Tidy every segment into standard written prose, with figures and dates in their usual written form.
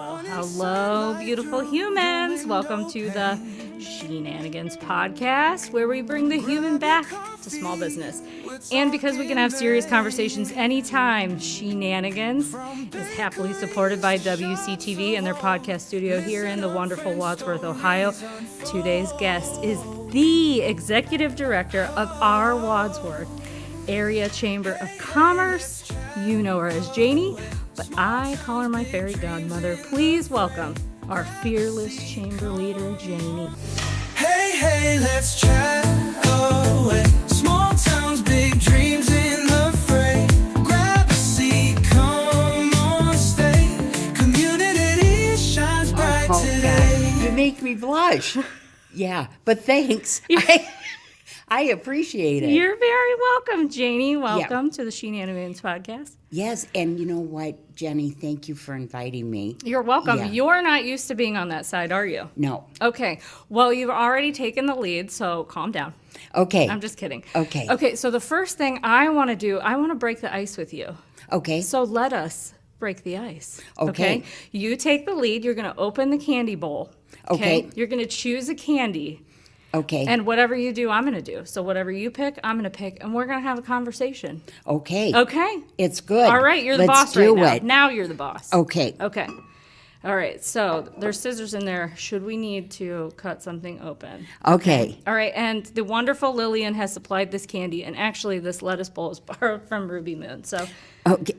Well, hello, beautiful humans. Welcome to the SHEnanigans Podcast, where we bring the human back to small business. And because we can have serious conversations anytime, SHEnanigans is happily supported by WCTV and their podcast studio here in the wonderful Wadsworth, Ohio. Today's guest is the executive director of our Wadsworth Area Chamber of Commerce. You know her as Janie, but I call her my fairy godmother. Please welcome our fearless chamber leader, Janie. Hey, hey, let's chat away. Small towns, big dreams in the fray. Grab a seat, come on, stay. Community shines bright today. God. You make me blush. Yeah, but thanks. I appreciate it. You're very welcome, Janie. Welcome to the SHEnanigans Podcast. Yes, and you know what, Jenny? Thank you for inviting me. You're welcome. Yeah. You're not used to being on that side, are you? No. Okay. Well, you've already taken the lead, so calm down. Okay. I'm just kidding. Okay. Okay, so the first thing I want to do, I want to break the ice with you. Okay. So let us break the ice. Okay. You take the lead. You're going to open the candy bowl. Okay. You're going to choose a candy. Okay. And whatever you do, I'm going to do. So whatever you pick, I'm going to pick, and we're going to have a conversation. Okay. Okay? It's good. All right, you're the Let's boss right do now. it. Now you're the boss. Okay. Okay. All right, so there's scissors in there. Should we need to cut something open? Okay. All right, and the wonderful Lillian has supplied this candy, and actually this lettuce bowl is borrowed from Ruby Moon. So Okay.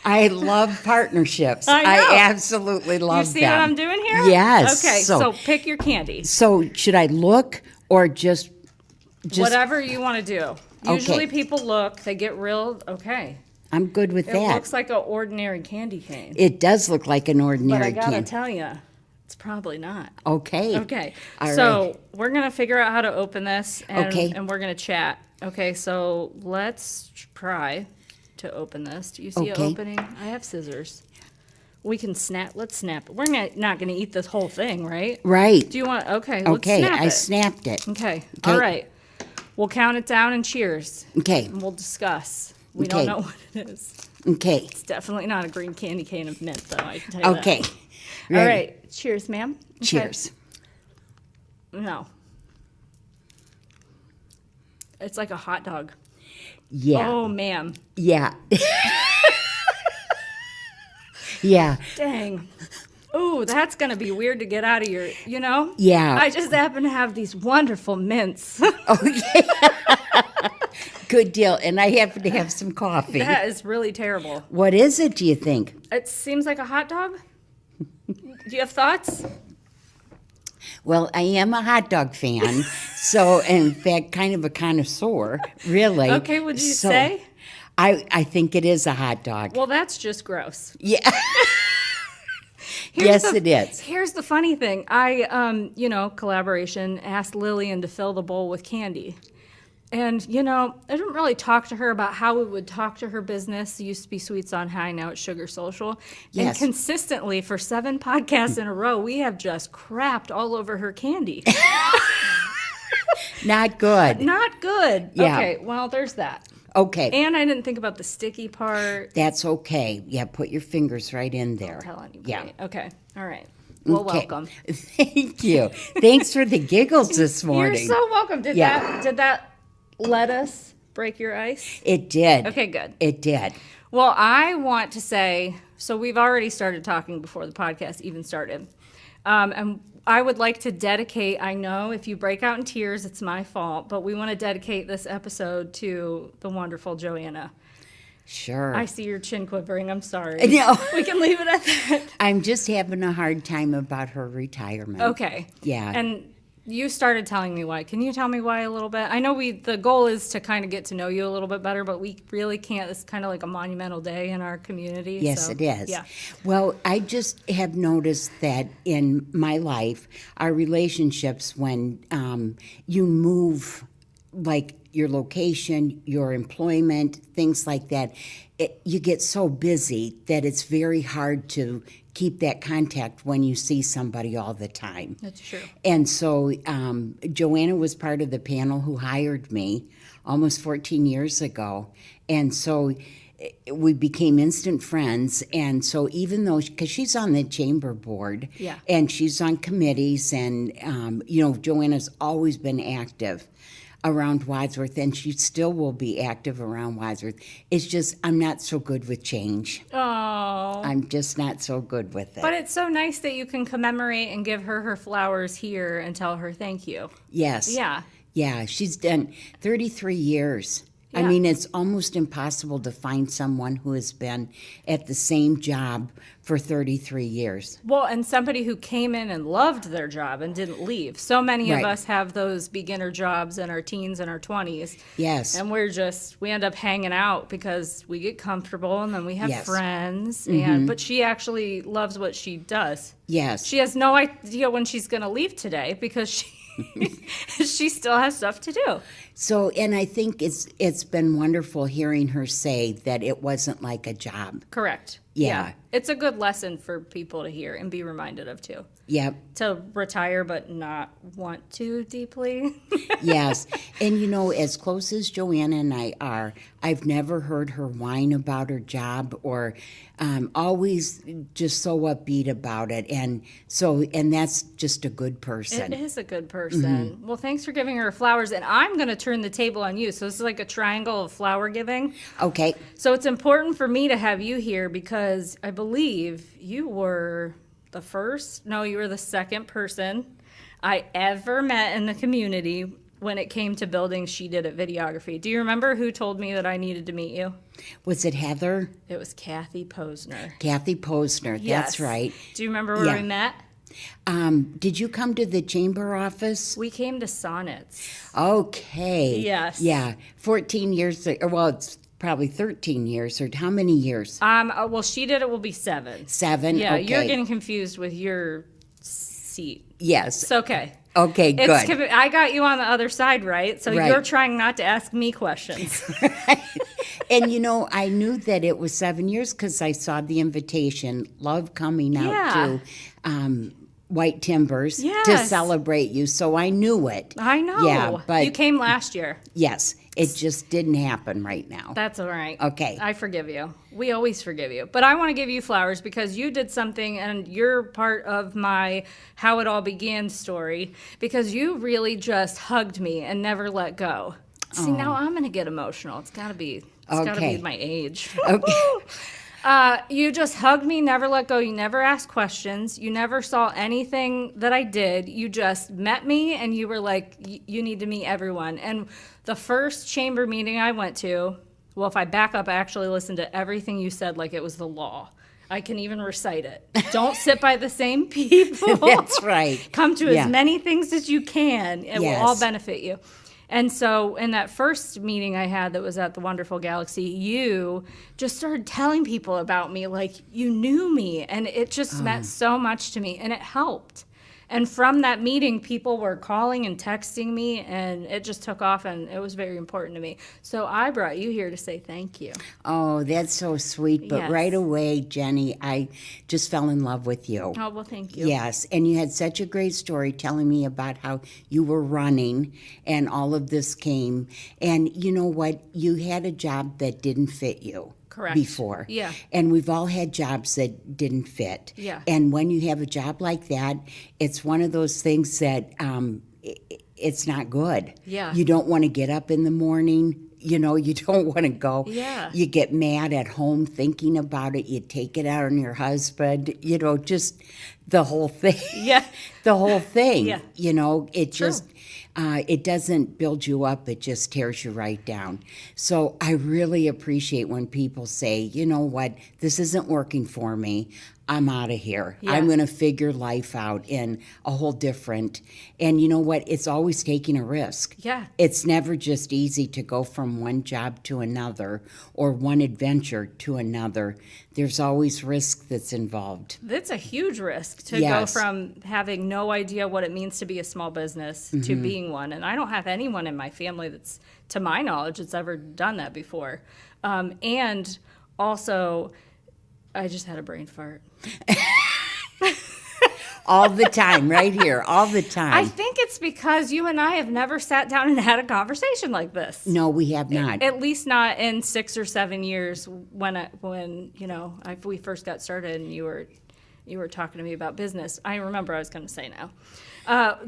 I love partnerships. I know. I absolutely love you see them. what I'm doing here? Yes. Okay, So- so pick your candy. So should I look or just Whatever you want to do. Usually Okay. people look, they get real, okay. I'm good with It that. looks like an ordinary candy cane. It does look like an But I ordinary gotta candy. tell you, it's probably not. Okay. Okay, All so right. we're gonna figure out how to open this, and, Okay. and we're gonna chat. Okay, so let's try to open this. Do you see it Okay. opening? I have scissors. We can snap. Let's snap it. We're not gonna eat this whole thing, right? Right. Do you want? Okay, let's Okay. snap I it. snapped it. Okay. Okay. All right. We'll count it down and cheers, Okay. and we'll discuss. We Okay. don't know what it is. Okay. It's definitely not a green candy cane of mint, though. I can tell you that. Okay. All Ready. right. Cheers, ma'am. Okay. Cheers. No. It's like a hot dog. Yeah. Oh, ma'am. Yeah. Yeah. Dang. Ooh, that's going to be weird to get out of your, you know? Yeah. I just happen to have these wonderful mints. Okay. Good deal. And I happen to have some coffee. That is really terrible. What is it, do you think? It seems like a hot dog. Do you have thoughts? Well, I am a hot dog fan. So, in fact, kind of a connoisseur, really. Okay, would you So, say? I think it is a hot dog. Well, that's just gross. Yeah. Yes, it is. Here's the funny thing. Collaboration, asked Lillian to fill the bowl with candy. And, I didn't really talk to her about how we would talk to her business. It used to be Sweets on High, now it's Sugar Social. Yes. And consistently, for 7 podcasts in a row, we have just crapped all over her candy. Not good. Not good. Yeah. Okay, well, there's that. Okay. And I didn't think about the sticky part. That's okay. Yeah, put your fingers right in there. Tell anybody. Yeah. Okay, all right. Well, Okay. welcome. Thank you. Thanks for the giggles this morning. You're so welcome. Did Yeah. that lettuce break your ice? It did. Okay, good. It did. Well, I want to say, so we've already started talking before the podcast even started. And I would like to dedicate, I know if you break out in tears, it's my fault, but we want to dedicate this episode to the wonderful Joanna. Sure. I see your chin quivering. I'm sorry. No. We can leave it at that. I'm just having a hard time about her retirement. Okay. Yeah. And you started telling me why. Can you tell me why a little bit? I know the goal is to kind of get to know you a little bit better, but we really can't. It's kind of like a monumental day in our community. Yes, so, it is. Yeah. Well, I just have noticed that in my life, our relationships, when you move, like your location, your employment, things like that, you get so busy that it's very hard to keep that contact when you see somebody all the time. That's true. And so Joanna was part of the panel who hired me almost 14 years ago. And so we became instant friends. And so even though, because she's on the chamber board, Yeah. and she's on committees, and, Joanna's always been active around Wadsworth, and she still will be active around Wadsworth. It's just, I'm not so good with change. Oh. I'm just not so good with it. But it's so nice that you can commemorate and give her flowers here and tell her thank you. Yes. Yeah. Yeah, she's done 33 years. I Yeah. mean, it's almost impossible to find someone who has been at the same job for 33 years. Well, and somebody who came in and loved their job and didn't leave. So many of Right. us have those beginner jobs in our teens and our 20s. Yes. And we end up hanging out because we get comfortable and then we have Yes. friends. And but she actually loves what she does. Yes. She has no idea when she's going to leave today because she still has stuff to do. So, and I think it's been wonderful hearing her say that it wasn't like a job. Correct. Yeah. It's a good lesson for people to hear and be reminded of too. Yep. To retire but not want to deeply. Yes. And as close as Joanna and I are, I've never heard her whine about her job or always just so upbeat about it. And that's just a good person. It is a good person. Well, thanks for giving her flowers. And I'm going to turn the table on you. So this is like a triangle of flower giving. Okay. So it's important for me to have you here because I believe you were you were the second person I ever met in the community when it came to building She Did It Videography. Do you remember who told me that I needed to meet you? Was it Heather? It was Kathy Posner. Kathy Posner. Yes. That's right. Do you remember where Yeah. we met? Did you come to the chamber office? We came to Sonnets. Okay. Yes. Yeah. 14 years, well, it's probably 13 years, or how many years? Well, She Did It will be 7. 7? Yeah, Okay. you're getting confused with your seat. Yes. It's okay. Okay, good. I got you on the other side, right? So Right. you're trying not to ask me questions. And I knew that it was 7 years because I saw the invitation. Love coming out Yeah. to White Timbers to Yes. celebrate you. So I knew it. I know. Yeah, but you came last year. yes, it just didn't happen right now. That's all right. Okay. I forgive you. We always forgive you. But I want to give you flowers because you did something and you're part of my how it all began story because you really just hugged me and never let go. See, now I'm going to get emotional. It's got to be Okay. my age. Okay. You just hugged me, never let go. You never asked questions. You never saw anything that I did. You just met me and you were like, you need to meet everyone. And the first chamber meeting I went to, well, if I back up, I actually listened to everything you said like it was the law. I can even recite it. Don't sit by the same people. That's right. Come to Yeah. as many things as you can. It will Yes. all benefit you. And so in that first meeting I had that was at the Wonderful Galaxy, you just started telling people about me like you knew me. And it just meant so much to me. And it helped. And from that meeting, people were calling and texting me, and it just took off, and it was very important to me. So I brought you here to say thank you. Oh, that's so sweet. But Yes. right away, Jenny, I just fell in love with you. Oh, well, thank you. Yes, and you had such a great story telling me about how you were running and all of this came. And you know what? You had a job that didn't fit you. Correct. Before. Yeah. And we've all had jobs that didn't fit. Yeah. And when you have a job like that, it's one of those things that it's not good. Yeah. You don't want to get up in the morning. You don't want to go. Yeah. You get mad at home thinking about it. You take it out on your husband. Just the whole thing. Yeah. The whole thing. Yeah. It just, it doesn't build you up. It just tears you right down. So I really appreciate when people say, you know what, this isn't working for me. I'm out of here. Yeah. I'm going to figure life out in a whole different. And you know what? It's always taking a risk. Yeah. It's never just easy to go from one job to another or one adventure to another. There's always risk that's involved. It's a huge risk to Yes. go from having no idea what it means to be a small business to being one. And I don't have anyone in my family that's, to my knowledge, that's ever done that before. And also, I just had a brain fart. all the time, right here, all the time. I think it's because you and I have never sat down and had a conversation like this. No, we have not. At least not in 6 or 7 years when we first got started and you were talking to me about business. I remember I was going to say now.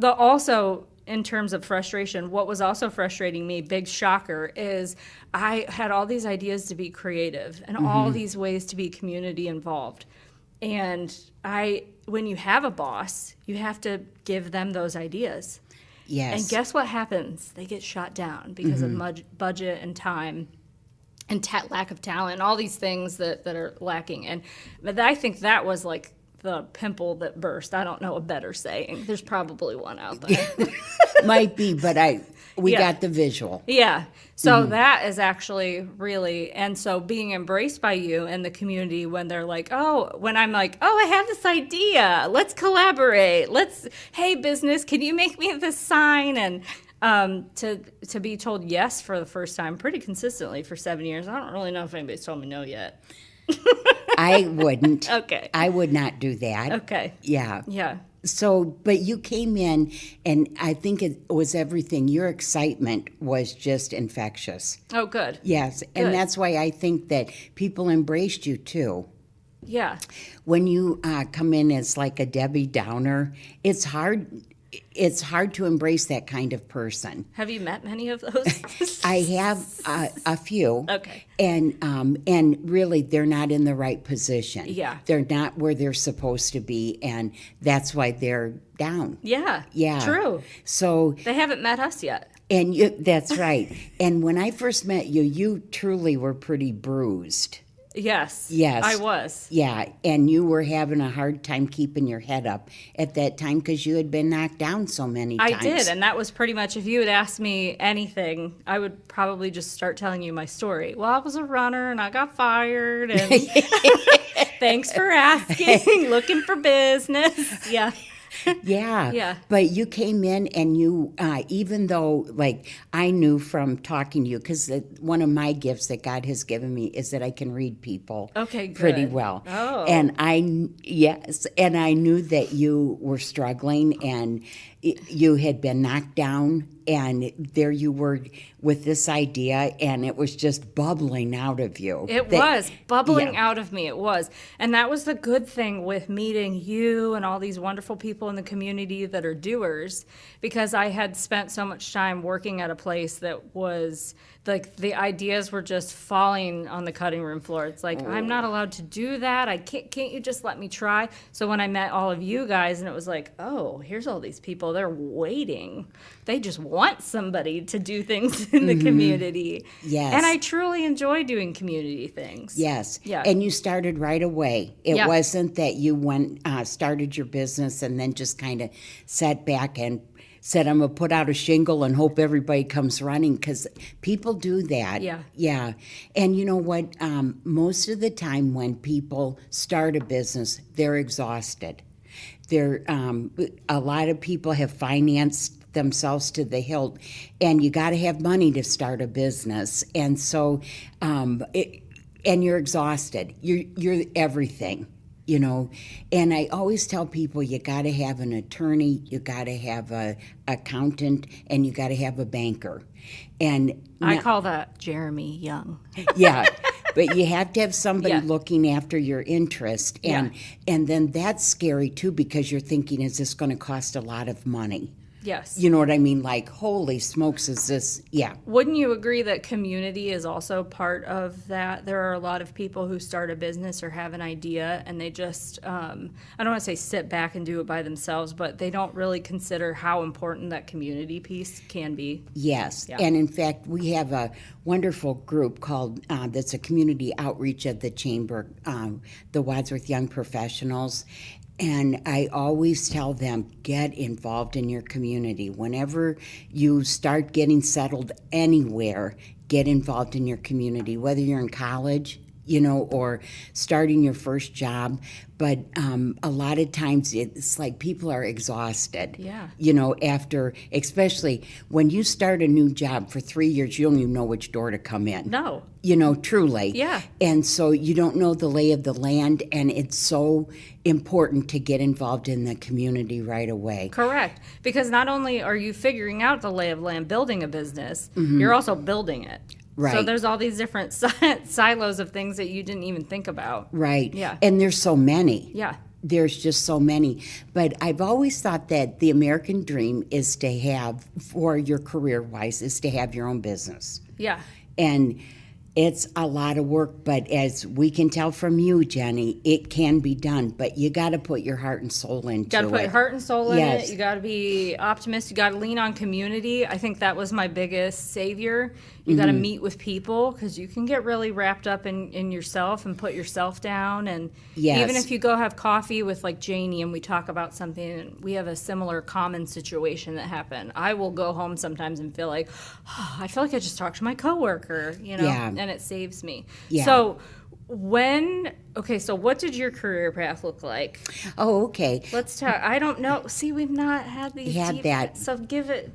Also, in terms of frustration, what was also frustrating me, big shocker, is I had all these ideas to be creative and all these ways to be community involved. And when you have a boss, you have to give them those ideas. Yes. And guess what happens? They get shot down because of budget and time and lack of talent, all these things that are lacking. But I think that was like the pimple that burst. I don't know a better saying. There's probably one out there. Might be, but we got the visual. Yeah. So that is actually really, and so being embraced by you and the community when they're like, when I'm like, I have this idea. Let's collaborate. Hey, business, can you make me this sign? And to be told yes for the first time pretty consistently for 7 years. I don't really know if anybody's told me no yet. I wouldn't. Okay. I would not do that. Okay. Yeah. Yeah. So, but you came in, and I think it was everything. Your excitement was just infectious. Oh, good. Yes, Good. and that's why I think that people embraced you too. Yeah. When you come in as like a Debbie Downer, it's hard. It's hard to embrace that kind of person. Have you met many of those? I have a few. Okay. And really, they're not in the right position. Yeah. They're not where they're supposed to be, and that's why they're down. Yeah. Yeah. True. So. They haven't met us yet. And that's right. And when I first met you, you truly were pretty bruised. Yes. Yes. I was. Yeah, and you were having a hard time keeping your head up at that time because you had been knocked down so many times. I did, and that was pretty much, if you had asked me anything, I would probably just start telling you my story. Well, I was a runner, and I got fired, and thanks for asking, looking for business. Yeah. Yeah. Yeah. But you came in and you, even though, like, I knew from talking to you, because one of my gifts that God has given me is that I can read people pretty good. well. Oh. And I knew that you were struggling and you had been knocked down, and there you were with this idea, and it was just bubbling out of you. It was bubbling out of me. It was. And that was the good thing with meeting you and all these wonderful people in the community that are doers, because I had spent so much time working at a place that was like the ideas were just falling on the cutting room floor. It's like, I'm not allowed to do that. I can't you just let me try? So when I met all of you guys, and it was like, here's all these people. They're waiting. They just want somebody to do things in the community. Yes. And I truly enjoy doing community things. Yes. Yeah. And you started right away. It wasn't that you started your business and then just kind of sat back and said, I'm going to put out a shingle and hope everybody comes running, because people do that. Yeah. Yeah. And you know what? Most of the time when people start a business, they're exhausted. A lot of people have financed themselves to the hilt, and you got to have money to start a business. And so, and you're exhausted. You're everything. And I always tell people you got to have an attorney, you got to have a accountant, and you got to have a banker. And I call that Jeremy Young. Yeah, but you have to have somebody Yeah. looking after your interest, and then that's scary too, because you're thinking, is this going to cost a lot of money? Yes. You know what I mean? Like, holy smokes, is this? Yeah. Wouldn't you agree that community is also part of that? There are a lot of people who start a business or have an idea, and they just, I don't want to say sit back and do it by themselves, but they don't really consider how important that community piece can be. Yes, Yeah. and in fact, we have a wonderful group called, that's a community outreach of the Chamber, the Wadsworth Young Professionals. And I always tell them, get involved in your community. Whenever you start getting settled anywhere, get involved in your community. Whether you're in college, or starting your first job. But a lot of times it's like people are exhausted. Yeah. After, especially when you start a new job for 3 years, you don't even know which door to come in. No. Truly. Yeah. And so you don't know the lay of the land, and it's so important to get involved in the community right away. Correct. Because not only are you figuring out the lay of land, building a business, you're also building it. Right. So there's all these different silos of things that you didn't even think about. Right. Yeah. And there's so many. Yeah. There's just so many. But I've always thought that the American dream is to have, for your career-wise, is to have your own business. Yeah. And it's a lot of work, but as we can tell from you, Jenny, it can be done. But you got to put your heart and soul into it. Got to put your heart and soul in Yes. it. You got to be optimistic. You got to lean on community. I think that was my biggest savior. You got to meet with people, because you can get really wrapped up in yourself and put yourself down. And Yes. even if you go have coffee with like Janie and we talk about something and we have a similar common situation that happened, I will go home sometimes and feel like, oh, I feel like I just talked to my coworker, Yeah. and it saves me. Yeah. So so what did your career path look like? Oh, okay. Let's talk. I don't know. See, we've not had these. Had that. So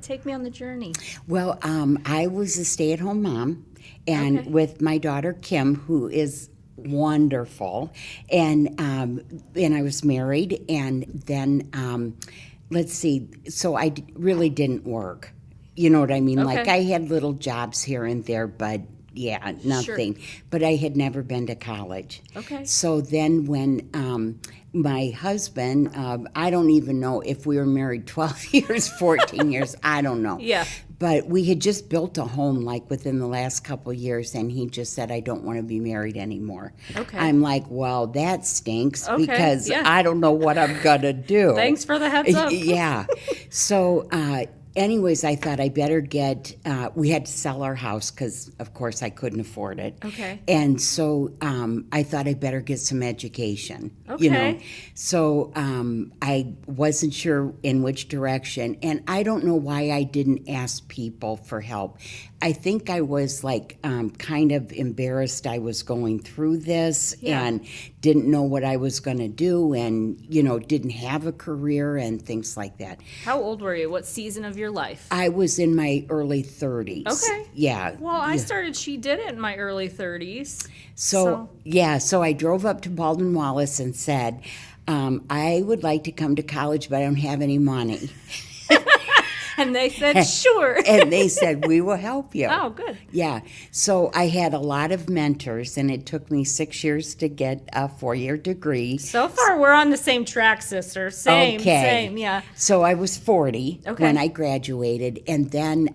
take me on the journey. Well, I was a stay-at-home mom, and Okay. with my daughter Kim, who is wonderful, and I was married, and then let's see. So I really didn't work. You know what I mean? Okay. Like I had little jobs here and there, but yeah, nothing. But I had never been to college. Okay. So then when my husband, I don't even know if we were married 12 years, 14 years, I don't know. Yeah. But we had just built a home like within the last couple of years, and he just said, I don't want to be married anymore. Okay. I'm like, well, that stinks, Okay, because yeah. I don't know what I'm going to do. Thanks for the heads up. Yeah. So anyways, I thought I better get, we had to sell our house because, of course, I couldn't afford it. Okay. And so I thought I better get some education, Okay. So I wasn't sure in which direction. And I don't know why I didn't ask people for help. I think I was like kind of embarrassed I was going through this and didn't know what I was going to do, and, didn't have a career and things like that. How old were you? What season of your life? I was in my early 30s. Okay. Yeah. Well, I started She Did It in my early 30s. So I drove up to Baldwin Wallace and said, I would like to come to college, but I don't have any money. And they said, sure. And they said, we will help you. Oh, good. Yeah. So I had a lot of mentors, and it took me 6 years to get a 4-year degree. So far, we're on the same track, sister. Same, yeah. So I was 40 Okay. when I graduated, and then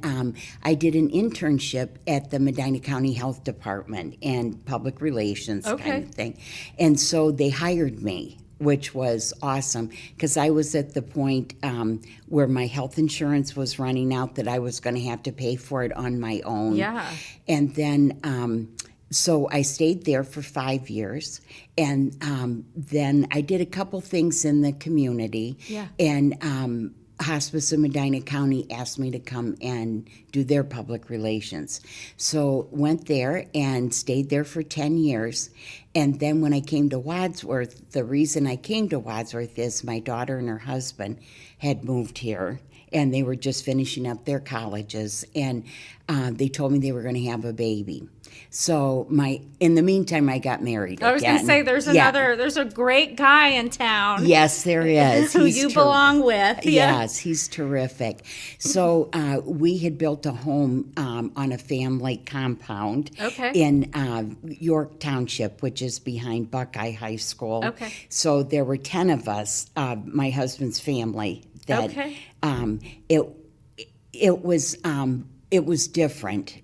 I did an internship at the Medina County Health Department and public relations kind of thing. And so they hired me, which was awesome, because I was at the point where my health insurance was running out, that I was going to have to pay for it on my own. Yeah. And then, so I stayed there for 5 years, and then I did a couple things in the community. Yeah. And Hospice of Medina County asked me to come and do their public relations. So went there and stayed there for 10 years. And then when I came to Wadsworth, the reason I came to Wadsworth is my daughter and her husband had moved here, and they were just finishing up their colleges, and they told me they were going to have a baby. So in the meantime, I got married I was going to again. say, there's a great guy in town. Yes, there is. Who He's you belong with. Yeah. Yes, he's terrific. So we had built a home on a family compound in York Township, which is behind Buckeye High School. Okay. So there were 10 of us, my husband's family, that it was different,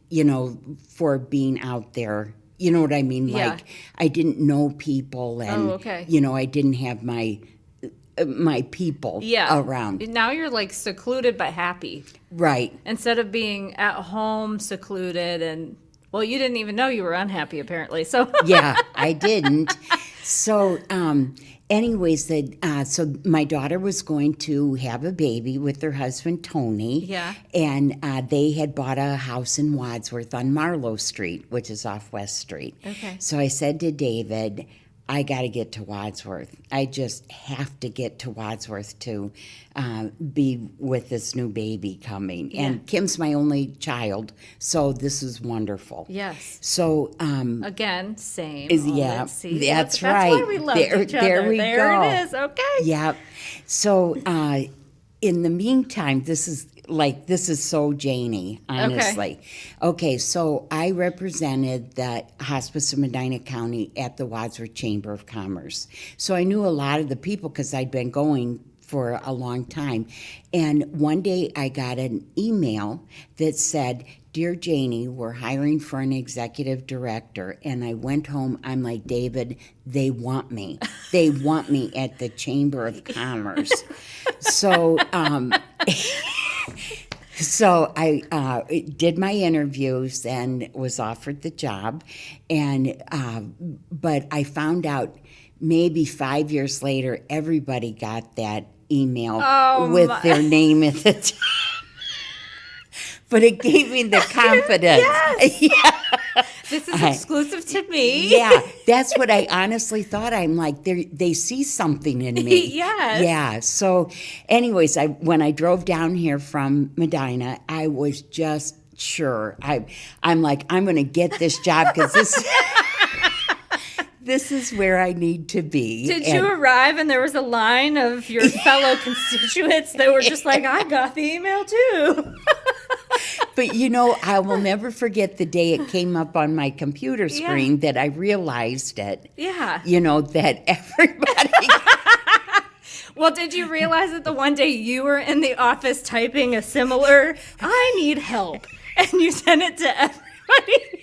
for being out there. You know what I mean? Yeah. Like, I didn't know people, and I didn't have my people around. Now you're like secluded but happy. Right. Instead of being at home secluded and, well, you didn't even know you were unhappy apparently. So Yeah, I didn't. So, anyways, so my daughter was going to have a baby with her husband, Tony. Yeah. And they had bought a house in Wadsworth on Marlowe Street, which is off West Street. Okay. So I said to David, I got to get to Wadsworth. I just have to get to Wadsworth to be with this new baby coming. Yeah. And Kim's my only child, so this is wonderful. Yes. So, Again, same. yeah, Let's see. that's That's right. why we love each other. There we there go. it is. Okay. Yep. So, in the meantime, this is so Janie, honestly. Okay, so I represented the Hospice of Medina County at the Wadsworth Chamber of Commerce. So I knew a lot of the people because I'd been going for a long time. And one day I got an email that said, "Dear Janie, we're hiring for an executive director." And I went home, I'm like, David, they want me. They want me at the Chamber of Commerce. So, so I did my interviews and was offered the job. And, but I found out maybe 5 years later, everybody got that email with their name at the top. But it gave me the confidence. Yes. Yeah. This is exclusive to me. Yeah, that's what I honestly thought. I'm like, they see something in me. Yes. Yeah. So, anyways, when I drove down here from Medina, I was just sure. I'm like, I'm going to get this job because this is where I need to be. Did you arrive and there was a line of your fellow constituents that were just like, I got the email too? But, I will never forget the day it came up on my computer screen that I realized it. Yeah. That everybody... Well, did you realize that the one day you were in the office typing a similar, I need help, and you sent it to everybody?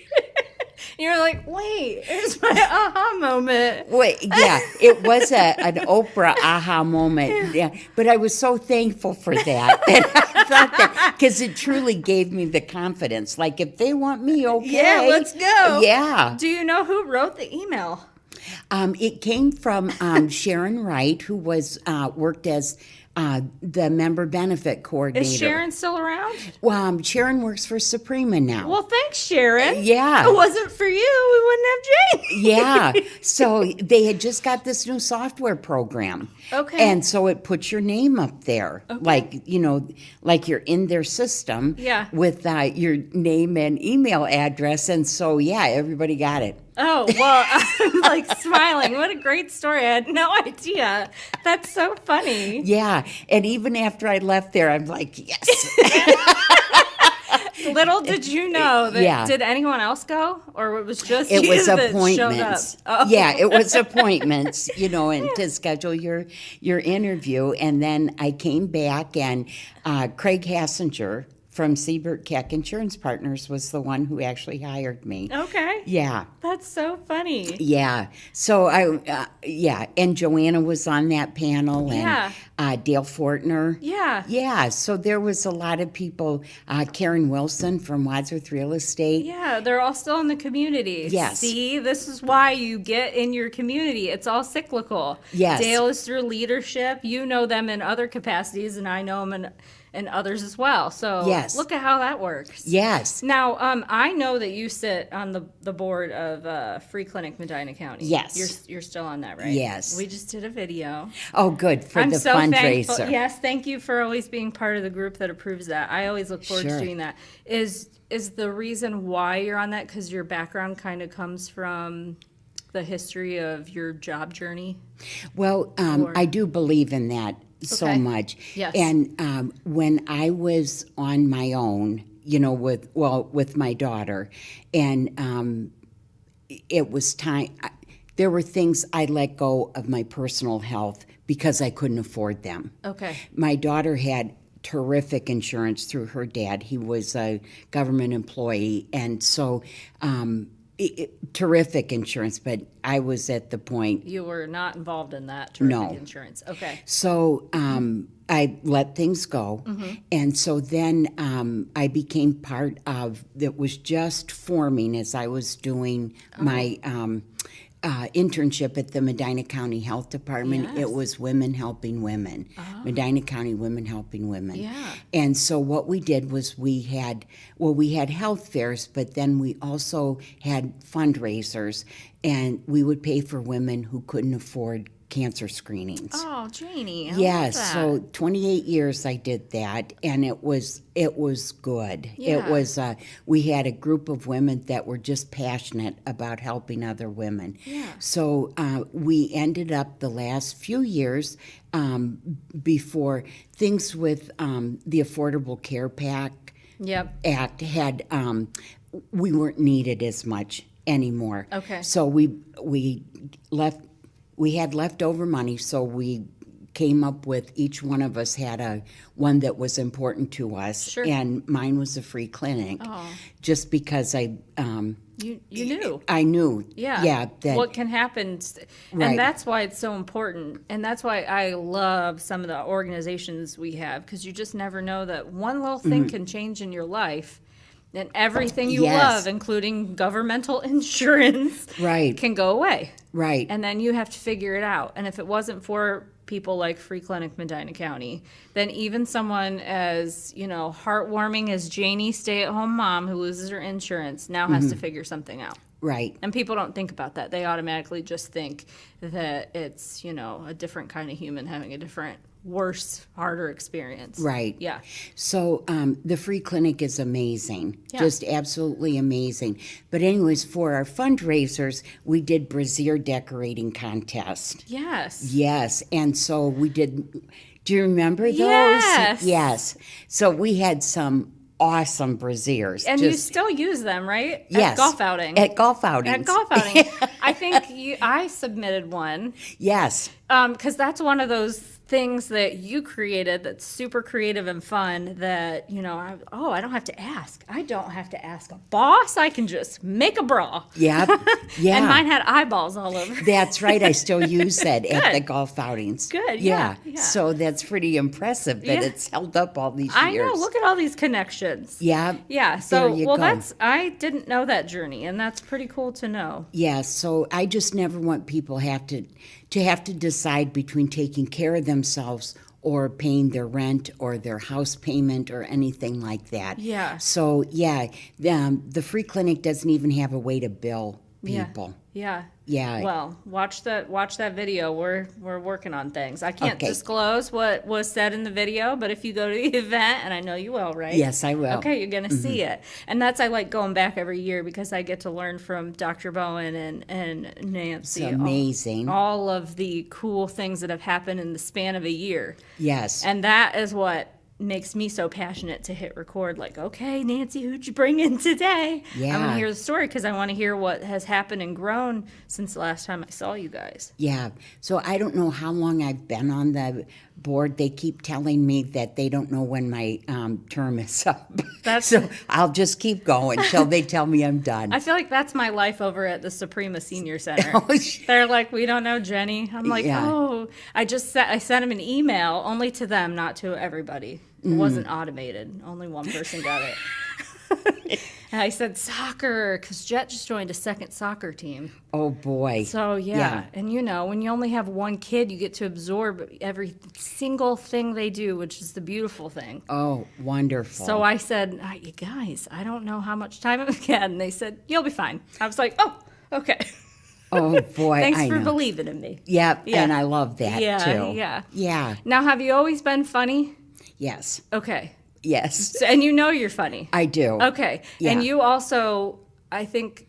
You're like, wait, here's my aha moment. Wait, yeah, it was an Oprah aha moment. Yeah, but I was so thankful for that. I thought that because it truly gave me the confidence. Like, if they want me, okay. Yeah, let's go. Yeah. Do you know who wrote the email? It came from Sharon Wright, who was worked as the member benefit coordinator. Is Sharon still around? Sharon works for Suprema now. Well, thanks, Sharon. Yeah. If it wasn't for you, we wouldn't have Jane. Yeah. So they had just got this new software program. Okay. And so it puts your name up there. Okay. Like you're in their system. Yeah. With your name and email address. And so, yeah, everybody got it. Oh, well, I'm like smiling. What a great story. I had no idea. That's so funny. Yeah. And even after I left there, I'm like, yes. Little did you know that. Yeah. Did anyone else go? Or it was just It you was that appointments. showed up? Oh. Yeah, it was appointments, and to schedule your interview. And then I came back, and Craig Hassinger from Siebert Keck Insurance Partners was the one who actually hired me. Okay. Yeah. That's so funny. Yeah. So and Joanna was on that panel, and Dale Fortner. Yeah. Yeah. So there was a lot of people. Karen Wilson from Wadsworth Real Estate. Yeah, they're all still in the community. Yes. See, this is why you get in your community. It's all cyclical. Yes. Dale is through leadership. You know them in other capacities, and I know them and others as well. So yes. Look at how that works. Yes. Now, I know that you sit on the board of Free Clinic Medina County. Yes. You're still on that, right? Yes. We just did a video. Oh, good, for I'm the so fundraiser. thankful. Yes, thank you for always being part of the group that approves that. I always look forward Sure. to doing that. Is the reason why you're on that because your background kind of comes from the history of your job journey? Well, I do believe in that so Okay. much. Yes. And when I was on my own, with my daughter, and it was time. There were things I let go of my personal health because I couldn't afford them. Okay. My daughter had terrific insurance through her dad. He was a government employee, and so terrific insurance. But I was at the point. You were not involved in that terrific No. insurance. Okay. So I let things go, and so then I became part of that was just forming as I was doing my internship at the Medina County Health Department. Yes. It was Women Helping Women, Medina County Women Helping Women. Yeah. And so what we did was we had health fairs, but then we also had fundraisers, and we would pay for women who couldn't afford cancer screenings. Oh, Janie. I Yes, love that. so 28 years I did that, and it was good. Yeah. It was we had a group of women that were just passionate about helping other women. Yeah. So we ended up the last few years before things with the Affordable Care Act had we weren't needed as much anymore. Okay. So we had leftover money, so we came up with, each one of us had one that was important to us. Sure. And mine was a free clinic. Oh. Just because You knew. I knew. Yeah. Yeah. That, what can happen. Right. And that's why it's so important. And that's why I love some of the organizations we have, because you just never know that one little thing can change in your life. And everything you Yes. love, including governmental insurance, Right. can go away. Right. And then you have to figure it out. And if it wasn't for people like Free Clinic Medina County, then even someone as, heartwarming as Janie, stay-at-home mom who loses her insurance, now has to figure something out. Right. And people don't think about that. They automatically just think that it's, a different kind of human having a different, worse, harder experience. Right. Yeah. So the free clinic is amazing, Yeah. just absolutely amazing. But anyways, for our fundraisers, we did brassiere decorating contest. Yes. Yes, and so we did. Do you remember those? Yes. Yes. So we had some awesome brassieres. And you still use them, right? Yes. At golf outing. At golf outings. At golf outing. I think I submitted one. Yes. Because that's one of those things that you created that's super creative and fun that, I don't have to ask. I don't have to ask a boss. I can just make a bra. Yep. Yeah. And mine had eyeballs all over. That's right. I still use that at the golf outings. Good, yeah. So that's pretty impressive that Yeah. it's held up all these I years. know. Look at all these connections. Yeah. Yeah. So, There you go. I didn't know that journey, and that's pretty cool to know. Yeah, so I just never want people have to decide between taking care of themselves or paying their rent or their house payment or anything like that. Yeah. So yeah, the free clinic doesn't even have a way to bill people. Yeah. Yeah. Well, watch that video. We're working on things. I can't Okay. disclose what was said in the video, but if you go to the event, and I know you will, right? Yes, I will. Okay, you're gonna see it, and I like going back every year because I get to learn from Dr. Bowen and Nancy. It's amazing. All of the cool things that have happened in the span of a year, Yes. and that is what makes me so passionate to hit record. Like, okay, Nancy, who'd you bring in today? Yeah. I want to hear the story because I want to hear what has happened and grown since the last time I saw you guys. Yeah. So I don't know how long I've been on the board. They keep telling me that they don't know when my term is up. So I'll just keep going till they tell me I'm done. I feel like that's my life over at the Suprema Senior Center. Oh, They're like, we don't know Jenny. I'm like, Yeah. oh, I sent them an email only to them, not to everybody. It wasn't automated. Only one person got it. And I said soccer because Jet just joined a second soccer team. Oh boy. So yeah. And when you only have one kid, you get to absorb every single thing they do, which is the beautiful thing. Oh, wonderful. So I said, you guys, I don't know how much time I've got. And they said, you'll be fine. I was like, oh, okay. Oh boy. Thanks I for know. believing in me. Yep. Yeah. And I love that Yeah, too. yeah. Yeah. Now, have you always been funny? Yes. Okay. Yes. So, and you're funny. I do. Okay. Yeah. And you also, I think,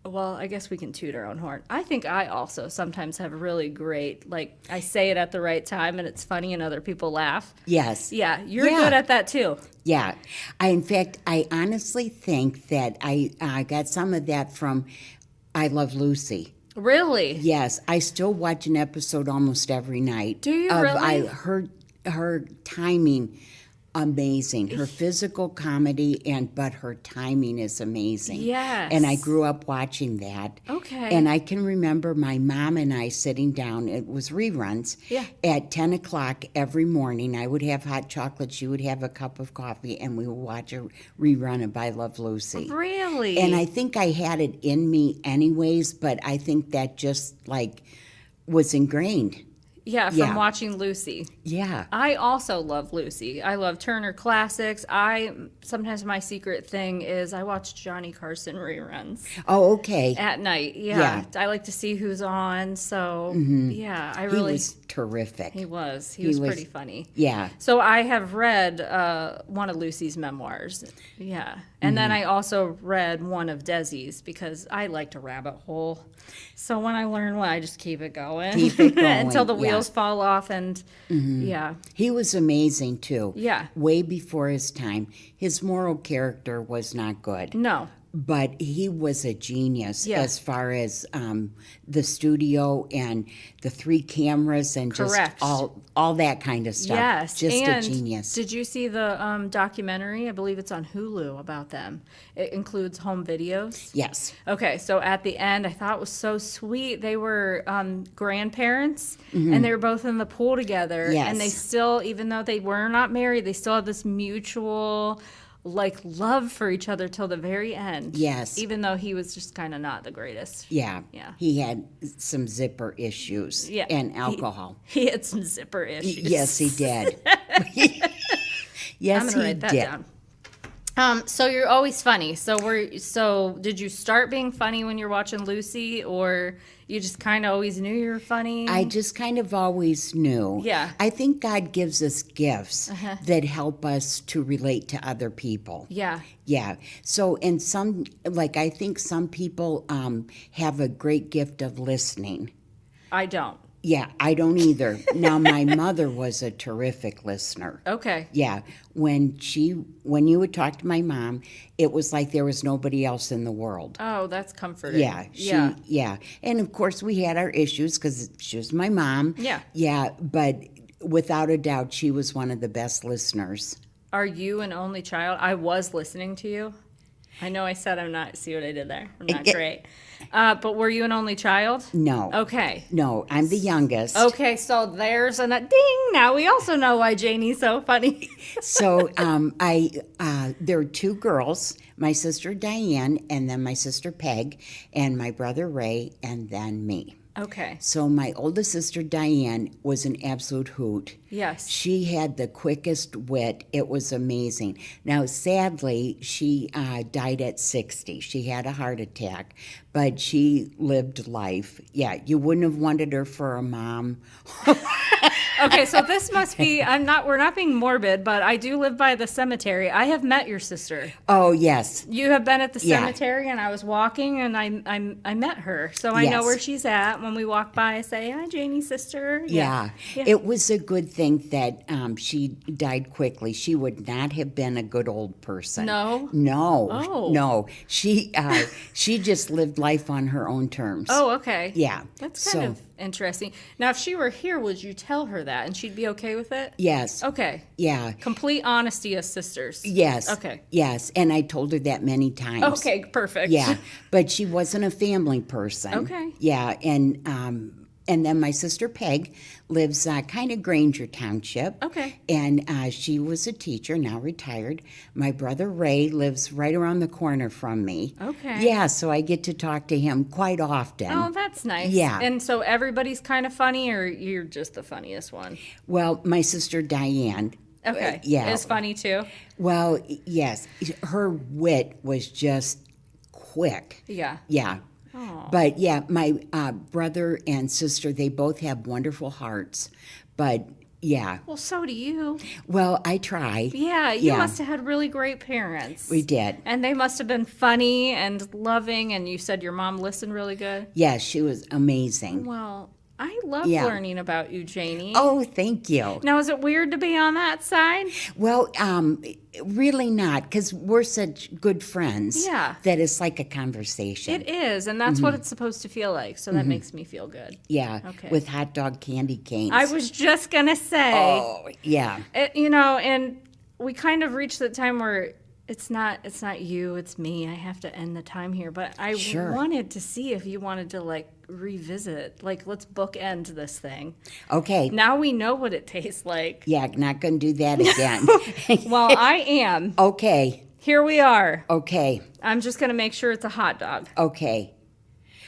well, I guess we can toot our own horn. I think I also sometimes have really great, like, I say it at the right time and it's funny and other people laugh. Yes. Yeah. You're Yeah. good at that too. Yeah. In fact, I honestly think that I got some of that from I Love Lucy. Really? Yes. I still watch an episode almost every night. Do you of, really? Her timing amazing. Her physical comedy but her timing is amazing. Yes. And I grew up watching that. Okay. And I can remember my mom and I sitting down, it was reruns, at 10 o'clock every morning. I would have hot chocolate, she would have a cup of coffee, and we would watch a rerun of I Love Lucy. Really? And I think I had it in me anyways, but I think that just like was ingrained. Yeah, from watching Lucy. Yeah. I also love Lucy. I love Turner Classics. Sometimes my secret thing is I watch Johnny Carson reruns. Oh, okay. At night, yeah. I like to see who's on, so yeah, I really... He was terrific. He was. He was pretty funny. Yeah. So I have read one of Lucy's memoirs. Yeah. And then I also read one of Desi's because I like to rabbit hole. So when I learn one, I just keep it going. Keep it going. Until the wheels fall off and yeah. He was amazing too. Yeah. Way before his time. His moral character was not good. No. But he was a genius as far as the studio and the 3 cameras and just all that kind of stuff. Yes. Just and a genius. Did you see the documentary? I believe it's on Hulu about them. It includes home videos. Yes. Okay, so at the end, I thought it was so sweet. They were grandparents, and they were both in the pool together. Yes. And they still, even though they were not married, they still had this mutual love for each other till the very end. Yes. Even though he was just kind of not the greatest. Yeah. Yeah. He had some zipper issues and alcohol. He had some zipper issues. Yes, he did. Yes, I'm gonna write that down. So you're always funny. So did you start being funny when you're watching Lucy, or you just kind of always knew you were funny? I just kind of always knew. Yeah. I think God gives us gifts that help us to relate to other people. Yeah. Yeah. So, and I think some people have a great gift of listening. I don't. Yeah, I don't either. Now, my mother was a terrific listener. Okay. Yeah. When you would talk to my mom, it was like there was nobody else in the world. Oh, that's comforting. Yeah. Yeah. And of course, we had our issues because she was my mom. Yeah. Yeah. But without a doubt, she was one of the best listeners. Are you an only child? I was listening to you. I know I said I'm not. See what I did there? I'm not great. But were you an only child? No. Okay. No, I'm the youngest. Okay, so there's a ding. Now we also know why Janie's so funny. So there are 2 girls, my sister Diane, and then my sister Peg, and my brother Ray, and then me. Okay. So my oldest sister Diane was an absolute hoot. Yes. She had the quickest wit. It was amazing. Now, sadly, she died at 60. She had a heart attack, but she lived life. Yeah, you wouldn't have wanted her for a mom. Okay, so this must be, we're not being morbid, but I do live by the cemetery. I have met your sister. Oh, yes. You have been at the cemetery, and I was walking, and I met her. So I know where she's at. When we walk by, I say, hi, Janie's sister. Yeah. It was a good thing that she died quickly. She would not have been a good old person. No? No. Oh. No. She just lived life on her own terms. Oh, okay. Yeah. That's kind of interesting. Now, if she were here, would you tell her that, and she'd be okay with it? Yes. Okay. Yeah. Complete honesty as sisters. Yes. Okay. Yes, and I told her that many times. Okay, perfect. Yeah, but she wasn't a family person. Okay. Yeah, and then my sister Peg lives kind of Granger Township. Okay. And she was a teacher, now retired. My brother Ray lives right around the corner from me. Okay. Yeah, so I get to talk to him quite often. Oh, that's nice. Yeah. And so everybody's kind of funny, or you're just the funniest one? Well, my sister Diane. Okay. Yeah. Is funny too? Well, yes. Her wit was just quick. Yeah. Yeah. Oh. But yeah, my brother and sister, they both have wonderful hearts. But yeah. Well, so do you. Well, I try. Yeah, you must have had really great parents. We did. And they must have been funny and loving, and you said your mom listened really good? Yeah, she was amazing. Well, I love learning about you, Janie. Oh, thank you. Now, is it weird to be on that side? Well, really not, because we're such good friends. Yeah. That it's like a conversation. It is, and that's what it's supposed to feel like, so that makes me feel good. Yeah. Okay. With hot dog candy canes. I was just going to say. Oh, yeah. And we kind of reached the time where it's not you, it's me. I have to end the time here, but I Sure. wanted to see if you wanted to like revisit, like let's bookend this thing. Okay. Now we know what it tastes like. Yeah, not going to do that again. Well, I am. Okay. Here we are. Okay. I'm just going to make sure it's a hot dog. Okay.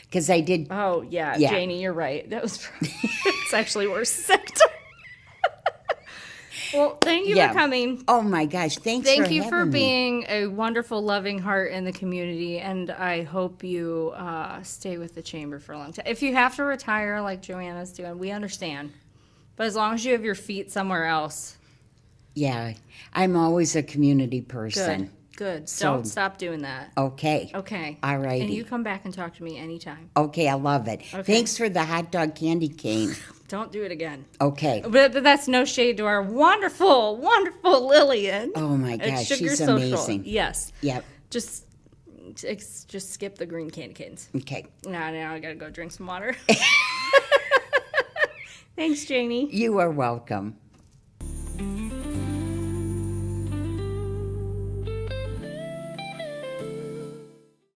Because I did. Oh, yeah, Yeah. Janie, you're right. That was it's actually worse sector. Well, thank you Yeah. for coming. Oh my gosh! Thanks. Thank for you for having me. being a wonderful, loving heart in the community, and I hope you stay with the chamber for a long time. If you have to retire like Joanna's doing, we understand. But as long as you have your feet somewhere else, Yeah, I'm always a community person. good. So- Don't stop doing that. Okay. Okay. All righty. And you come back and talk to me anytime. Okay, I love it. Okay. Thanks for the hot dog candy cane. Don't do it again. Okay. But that's no shade to our wonderful, wonderful Lillian. Oh my at gosh, Sugar she's Social. amazing. Yes. Yep. Just skip the green candy canes. Okay. Now I gotta go drink some water. Thanks, Janie. You are welcome.